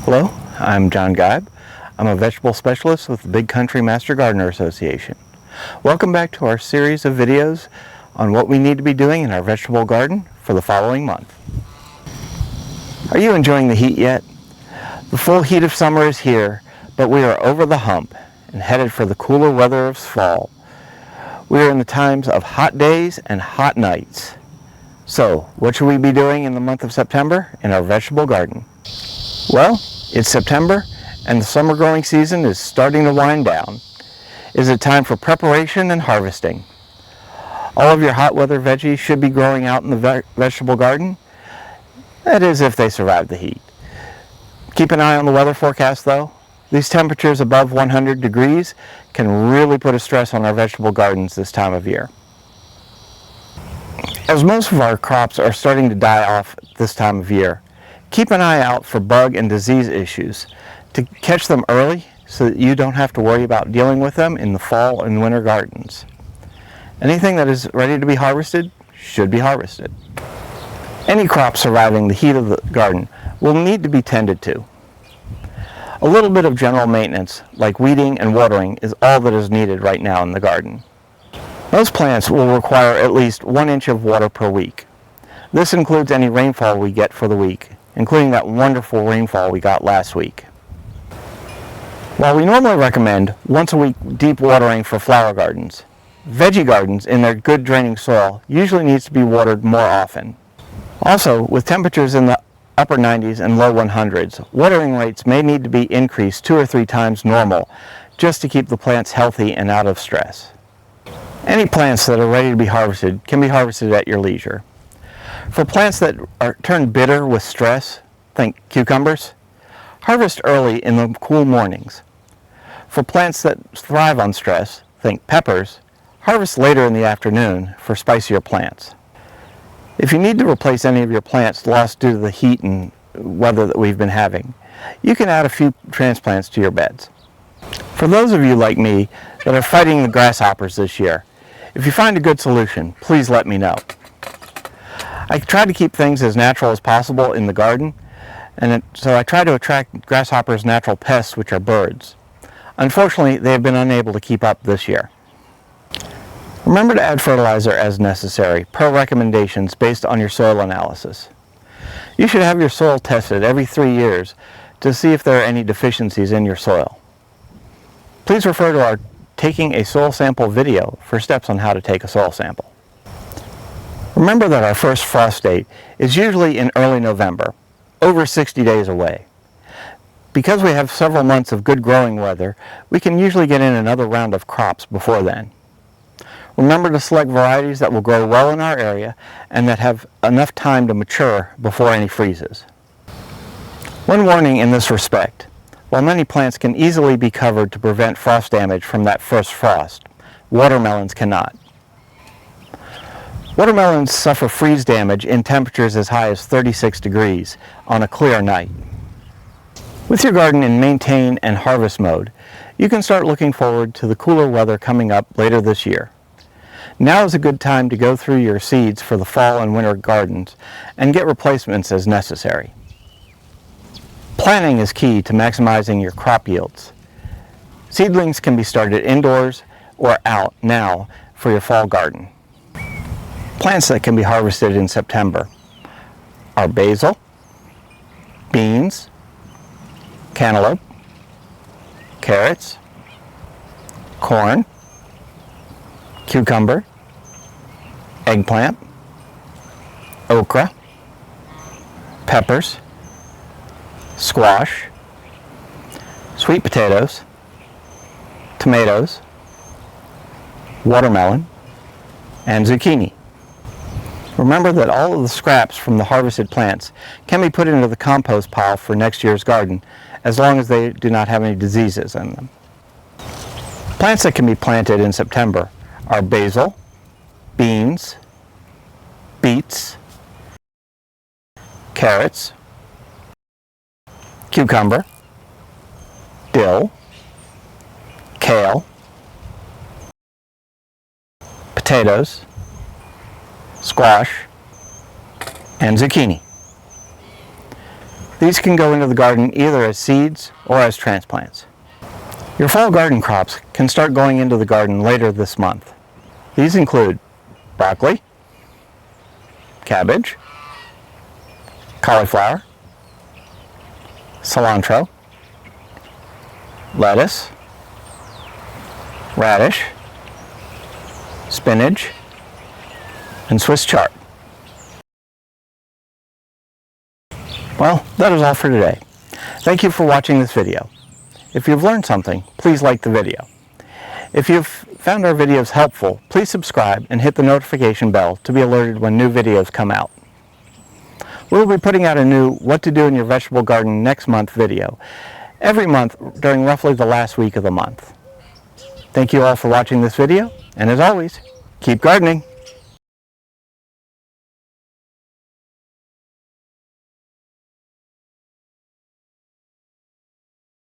Hello, I'm John Geib. I'm a vegetable specialist with the Big Country Master Gardener Association. Welcome back to our series of videos on what we need to be doing in our vegetable garden for the following month. Are you enjoying the heat yet? The full heat of summer is here, but we are over the hump and headed for the cooler weather of fall. We are in the times of hot days and hot nights. So, what should we be doing in the month of September in our vegetable garden? Well, it's September and the summer growing season is starting to wind down. Is it time for preparation and harvesting? All of your hot weather veggies should be growing out in the vegetable garden. That is, if they survive the heat. Keep an eye on the weather forecast though. These temperatures above 100 degrees can really put a stress on our vegetable gardens this time of year. As most of our crops are starting to die off this time of year, keep an eye out for bug and disease issues to catch them early so that you don't have to worry about dealing with them in the fall and winter gardens. Anything that is ready to be harvested should be harvested. Any crop surviving the heat of the garden will need to be tended to. A little bit of general maintenance, like weeding and watering, is all that is needed right now in the garden. Most plants will require at least 1 inch of water per week. This includes any rainfall we get for the week, including that wonderful rainfall we got last week. While we normally recommend once a week deep watering for flower gardens, veggie gardens in their good draining soil usually needs to be watered more often. Also, with temperatures in the upper 90s and low 100s, watering rates may need to be increased 2 or 3 times normal just to keep the plants healthy and out of stress. Any plants that are ready to be harvested can be harvested at your leisure. For plants that are turned bitter with stress, think cucumbers, harvest early in the cool mornings. For plants that thrive on stress, think peppers, harvest later in the afternoon for spicier plants. If you need to replace any of your plants lost due to the heat and weather that we've been having, you can add a few transplants to your beds. For those of you like me that are fighting the grasshoppers this year, if you find a good solution, please let me know. I try to keep things as natural as possible in the garden, so I try to attract grasshoppers' natural pests, which are birds. Unfortunately, they have been unable to keep up this year. Remember to add fertilizer as necessary, per recommendations based on your soil analysis. You should have your soil tested every 3 years to see if there are any deficiencies in your soil. Please refer to our Taking a Soil Sample video for steps on how to take a soil sample. Remember that our first frost date is usually in early November, over 60 days away. Because we have several months of good growing weather, we can usually get in another round of crops before then. Remember to select varieties that will grow well in our area and that have enough time to mature before any freezes. One warning in this respect: while many plants can easily be covered to prevent frost damage from that first frost, watermelons cannot. Watermelons suffer freeze damage in temperatures as high as 36 degrees on a clear night. With your garden in maintain and harvest mode, you can start looking forward to the cooler weather coming up later this year. Now is a good time to go through your seeds for the fall and winter gardens and get replacements as necessary. Planting is key to maximizing your crop yields. Seedlings can be started indoors or out now for your fall garden. Plants that can be harvested in September are basil, beans, cantaloupe, carrots, corn, cucumber, eggplant, okra, peppers, squash, sweet potatoes, tomatoes, watermelon, and zucchini. Remember that all of the scraps from the harvested plants can be put into the compost pile for next year's garden, as long as they do not have any diseases in them. Plants that can be planted in September are basil, beans, beets, carrots, cucumber, dill, kale, potatoes, squash, and zucchini. These can go into the garden either as seeds or as transplants. Your fall garden crops can start going into the garden later this month. These include broccoli, cabbage, cauliflower, cilantro, lettuce, radish, spinach, and Swiss chard. Well, that is all for today. Thank you for watching this video. If you've learned something, please like the video. If you've found our videos helpful, please subscribe and hit the notification bell to be alerted when new videos come out. We'll be putting out a new What to Do in Your Vegetable Garden Next Month video every month during roughly the last week of the month. Thank you all for watching this video, and as always, keep gardening!